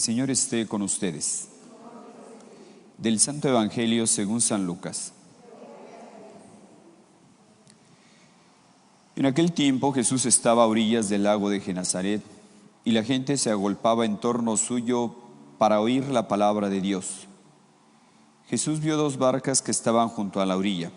Señor esté con ustedes. Del Santo Evangelio según San Lucas. En aquel tiempo Jesús estaba a orillas del lago de Genesaret y la gente se agolpaba en torno suyo para oír la palabra de Dios. Jesús vio dos barcas que estaban junto a la orilla.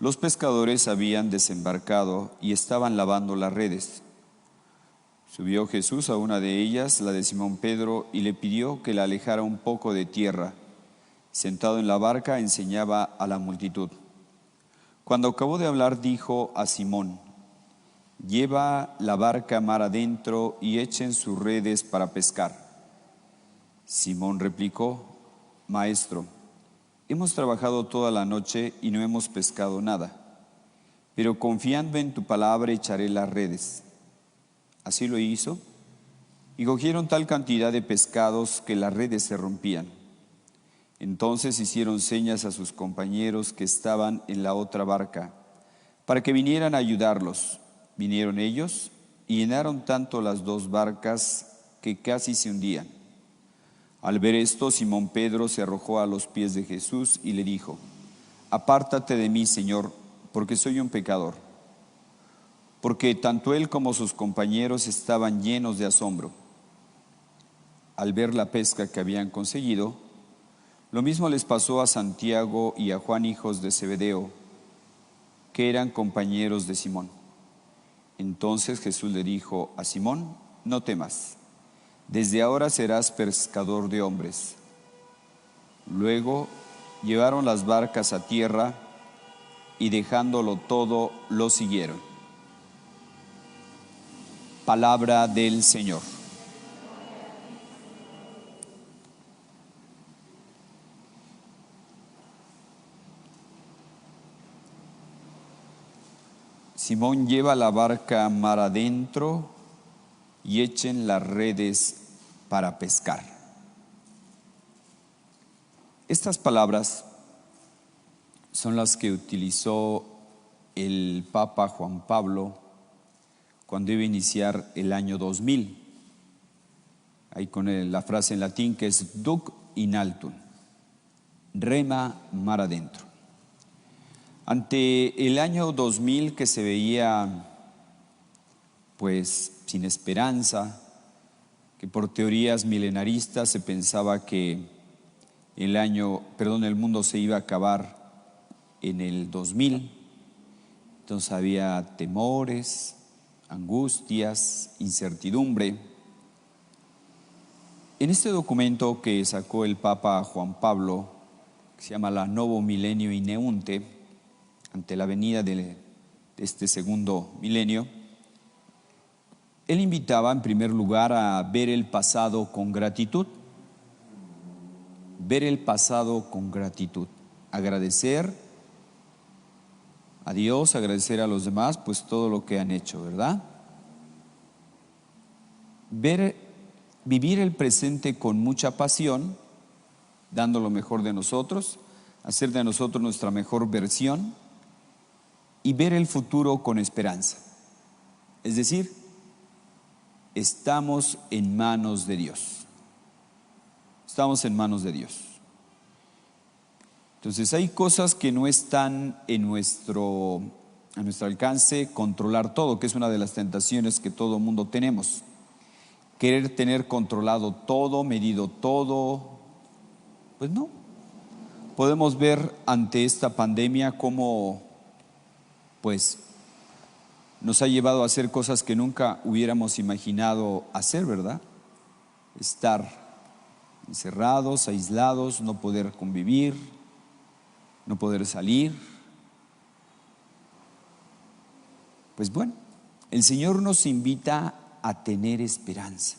Los pescadores habían desembarcado y estaban lavando las redes. Subió Jesús a una de ellas, la de Simón Pedro, y le pidió que la alejara un poco de tierra. Sentado en la barca enseñaba a la multitud. Cuando acabó de hablar, dijo a Simón: «Lleva la barca mar adentro y echen sus redes para pescar». Simón replicó: «Maestro, hemos trabajado toda la noche y no hemos pescado nada, pero confiando en tu palabra echaré las redes». Así lo hizo, y cogieron tal cantidad de pescados que las redes se rompían. Entonces hicieron señas a sus compañeros que estaban en la otra barca, para que vinieran a ayudarlos. Vinieron ellos y llenaron tanto las dos barcas que casi se hundían. Al ver esto, Simón Pedro se arrojó a los pies de Jesús y le dijo: «Apártate de mí, Señor, porque soy un pecador». Porque tanto él como sus compañeros estaban llenos de asombro al ver la pesca que habían conseguido. Lo mismo les pasó a Santiago y a Juan, hijos de Zebedeo, que eran compañeros de Simón. Entonces Jesús le dijo a Simón: «No temas, desde ahora serás pescador de hombres». Luego llevaron las barcas a tierra y dejándolo todo, lo siguieron. Palabra del Señor. Simón lleva la barca mar adentro y echen las redes para pescar. Estas palabras son las que utilizó el Papa Juan Pablo cuando iba a iniciar el año 2000. Ahí con la frase en latín que es Duc in altum, rema mar adentro. Ante el año 2000, que se veía pues sin esperanza, que por teorías milenaristas se pensaba que el mundo se iba a acabar en el 2000. Entonces había temores, angustias, incertidumbre. En este documento que sacó el Papa Juan Pablo, que se llama La Novo Millennio Ineunte, ante la venida de este segundo milenio, él invitaba en primer lugar a ver el pasado con gratitud. Ver el pasado con gratitud, agradecer a Dios, agradecer a los demás, pues todo lo que han hecho, ¿verdad? Vivir el presente con mucha pasión, dando lo mejor de nosotros, hacer de nosotros nuestra mejor versión y ver el futuro con esperanza. Es decir, estamos en manos de Dios. Estamos en manos de Dios. Entonces hay cosas que no están a nuestro alcance controlar todo, que es una de las tentaciones que todo mundo tenemos. Querer tener controlado todo, medido todo, pues no. Podemos ver ante esta pandemia cómo pues nos ha llevado a hacer cosas que nunca hubiéramos imaginado hacer, ¿verdad? Estar encerrados, aislados, no poder convivir, no poder salir. Pues bueno, el Señor nos invita a tener esperanza,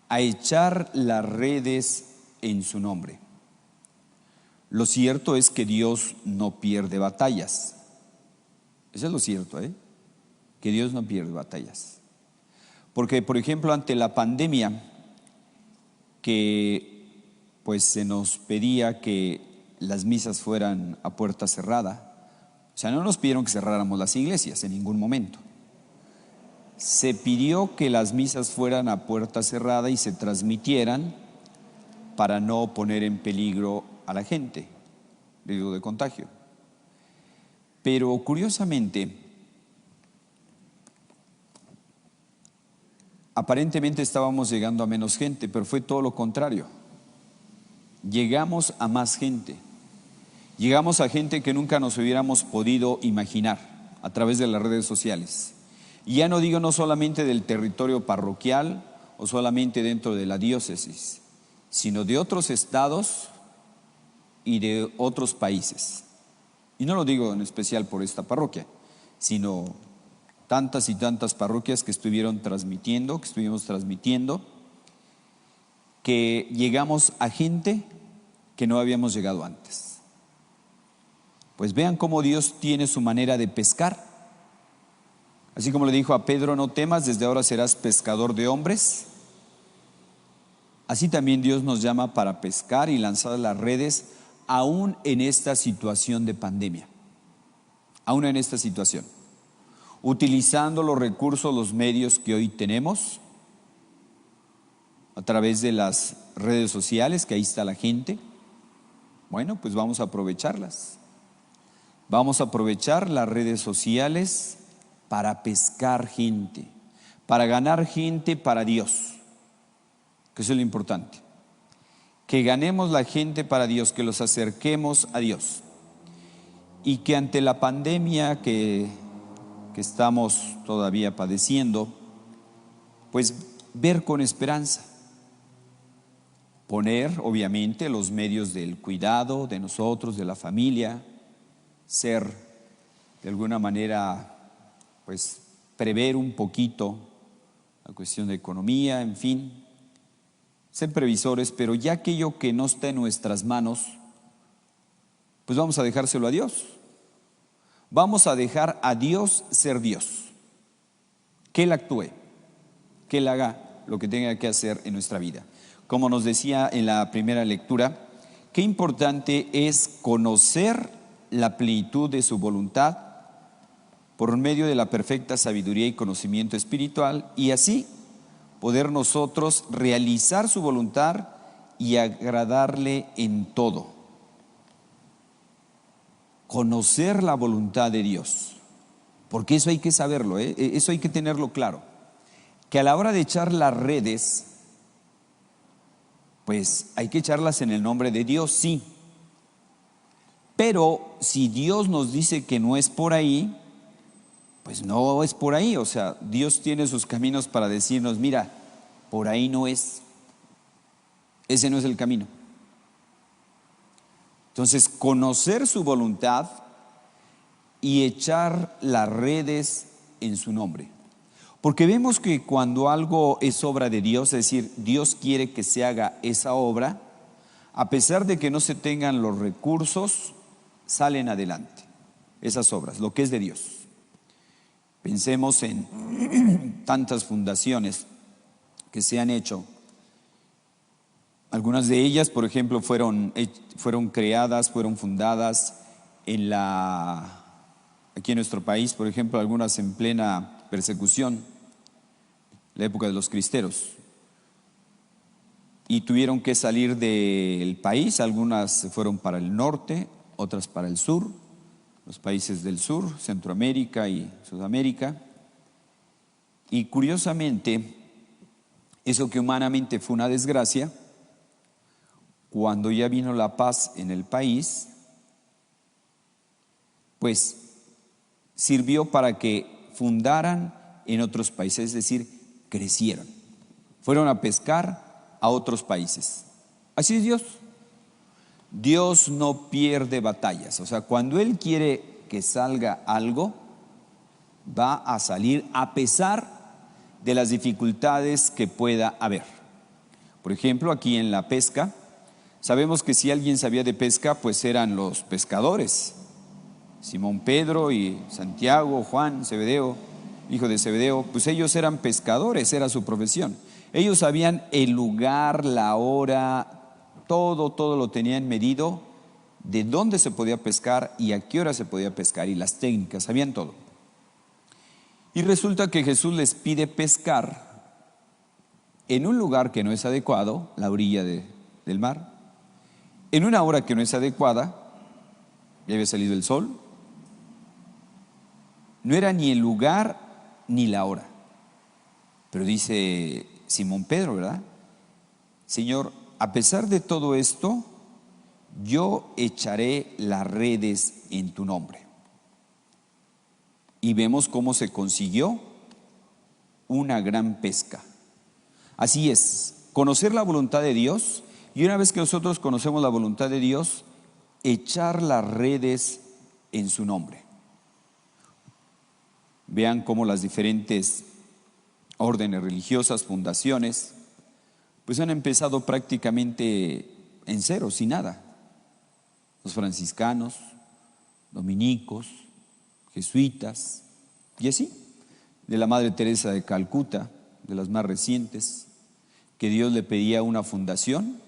a echar las redes en su nombre. Lo cierto es que Dios no pierde batallas. Eso es lo cierto, que Dios no pierde batallas. Porque, por ejemplo, ante la pandemia, que pues se nos pedía que las misas fueran a puerta cerrada. O sea, no nos pidieron que cerráramos las iglesias en ningún momento. se pidió que las misas fueran a puerta cerrada y se transmitieran para no poner en peligro a la gente, riesgo de contagio. Pero curiosamente, aparentemente estábamos llegando a menos gente, pero fue todo lo contrario. Llegamos a más gente. Llegamos a gente que nunca nos hubiéramos podido imaginar a través de las redes sociales. Y ya no digo no solamente del territorio parroquial o solamente dentro de la diócesis, sino de otros estados y de otros países. Y no lo digo en especial por esta parroquia, sino tantas y tantas parroquias que estuvimos transmitiendo, que llegamos a gente que no habíamos llegado antes. Pues vean cómo Dios tiene su manera de pescar. Así como le dijo a Pedro, no temas, desde ahora serás pescador de hombres. Así también Dios nos llama para pescar y lanzar las redes, aún en esta situación de pandemia. Aún en esta situación. Utilizando los recursos, los medios que hoy tenemos, a través de las redes sociales, que ahí está la gente. Bueno, pues vamos a aprovecharlas. Vamos a aprovechar las redes sociales para pescar gente, para ganar gente para Dios, que eso es lo importante. Que ganemos la gente para Dios, que los acerquemos a Dios. Y que ante la pandemia que estamos todavía padeciendo, pues ver con esperanza. Poner, obviamente, los medios del cuidado de nosotros, de la familia, ser de alguna manera, pues prever un poquito la cuestión de economía, en fin, ser previsores, pero ya aquello que no está en nuestras manos, pues vamos a dejárselo a Dios. Vamos a dejar a Dios ser Dios, que Él actúe, que Él haga lo que tenga que hacer en nuestra vida. Como nos decía en la primera lectura, qué importante es conocer la plenitud de su voluntad por medio de la perfecta sabiduría y conocimiento espiritual, y así poder nosotros realizar su voluntad y agradarle en todo. Conocer la voluntad de Dios, porque eso hay que saberlo, eso hay que tenerlo claro, que a la hora de echar las redes, pues hay que echarlas en el nombre de Dios, sí. Pero si Dios nos dice que no es por ahí, pues no es por ahí. O sea, Dios tiene sus caminos para decirnos, mira, por ahí no es. Ese no es el camino. Entonces, conocer su voluntad y echar las redes en su nombre. Porque vemos que cuando algo es obra de Dios, es decir, Dios quiere que se haga esa obra, a pesar de que no se tengan los recursos, salen adelante esas obras, lo que es de Dios. Pensemos en tantas fundaciones que se han hecho. Algunas de ellas, por ejemplo, fueron creadas, fueron fundadas aquí en nuestro país, por ejemplo, algunas en plena persecución, la época de los cristeros, y tuvieron que salir del país. Algunas se fueron para el norte, otras para el sur, los países del sur, Centroamérica y Sudamérica. Y curiosamente, eso que humanamente fue una desgracia, cuando ya vino la paz en el país, pues sirvió para que fundaran en otros países, es decir, crecieron. Fueron a pescar a otros países. Así es Dios. Dios no pierde batallas. O sea, cuando Él quiere que salga algo, va a salir a pesar de las dificultades que pueda haber. Por ejemplo, aquí en la pesca, sabemos que si alguien sabía de pesca, pues eran los pescadores. Simón Pedro y Santiago, Juan, Zebedeo, hijo de Zebedeo, pues ellos eran pescadores, era su profesión. Ellos sabían el lugar, la hora, todo lo tenían medido, de dónde se podía pescar y a qué hora se podía pescar y las técnicas, sabían todo. Y resulta que Jesús les pide pescar en un lugar que no es adecuado, la orilla del mar, en una hora que no es adecuada, ya había salido el sol, no era ni el lugar ni la hora. Pero dice Simón Pedro, ¿verdad? Señor, a pesar de todo esto, yo echaré las redes en tu nombre. Y vemos cómo se consiguió una gran pesca. Así es, conocer la voluntad de Dios, y una vez que nosotros conocemos la voluntad de Dios, echar las redes en su nombre. Vean cómo las diferentes órdenes religiosas, fundaciones, pues han empezado prácticamente en cero, sin nada. Los franciscanos, dominicos, jesuitas, y así, de la Madre Teresa de Calcuta, de las más recientes, que Dios le pedía una fundación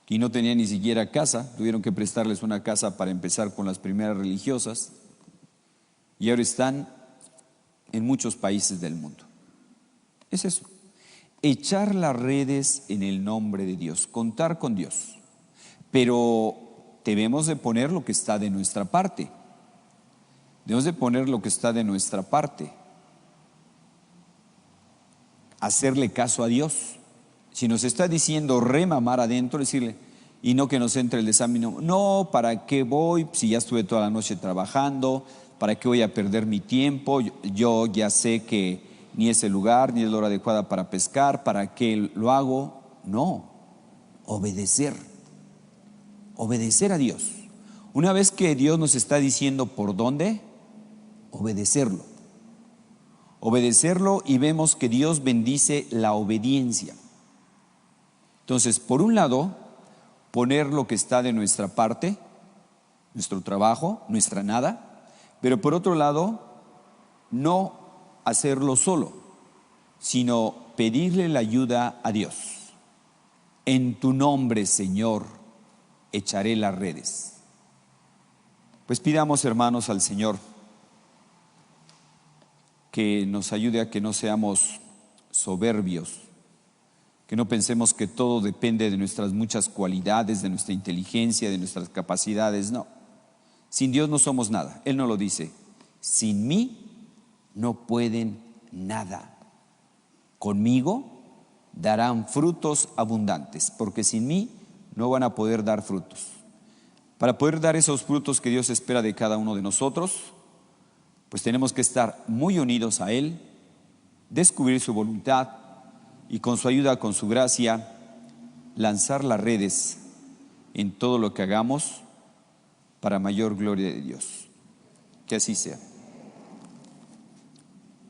y no tenía ni siquiera casa, tuvieron que prestarles una casa para empezar con las primeras religiosas, y ahora están en muchos países del mundo. Es eso, echar las redes en el nombre de Dios, contar con Dios, pero debemos de poner lo que está de nuestra parte. Debemos de poner lo que está de nuestra parte. Hacerle caso a Dios. Si nos está diciendo rema mar adentro, decirle, y no que nos entre el desánimo. No, ¿para qué voy? Si ya estuve toda la noche trabajando, ¿para qué voy a perder mi tiempo? Yo ya sé que ni es el lugar, ni es la hora adecuada para pescar, ¿para qué lo hago? No, obedecer a Dios. Una vez que Dios nos está diciendo por dónde, obedecerlo, y vemos que Dios bendice la obediencia. Entonces, por un lado, poner lo que está de nuestra parte, nuestro trabajo, nuestra nada, pero por otro lado, no hacerlo solo, sino pedirle la ayuda a Dios. En tu nombre, Señor, echaré las redes. Pues pidamos, hermanos, al Señor que nos ayude a que no seamos soberbios, que no pensemos que todo depende de nuestras muchas cualidades, de nuestra inteligencia, de nuestras capacidades. No, sin Dios no somos nada. Él nos lo dice, sin mí no pueden nada. Conmigo darán frutos abundantes, porque sin mí no van a poder dar frutos. Para poder dar esos frutos que Dios espera de cada uno de nosotros, pues tenemos que estar muy unidos a Él, descubrir su voluntad y con su ayuda, con su gracia, lanzar las redes en todo lo que hagamos para mayor gloria de Dios. Que así sea.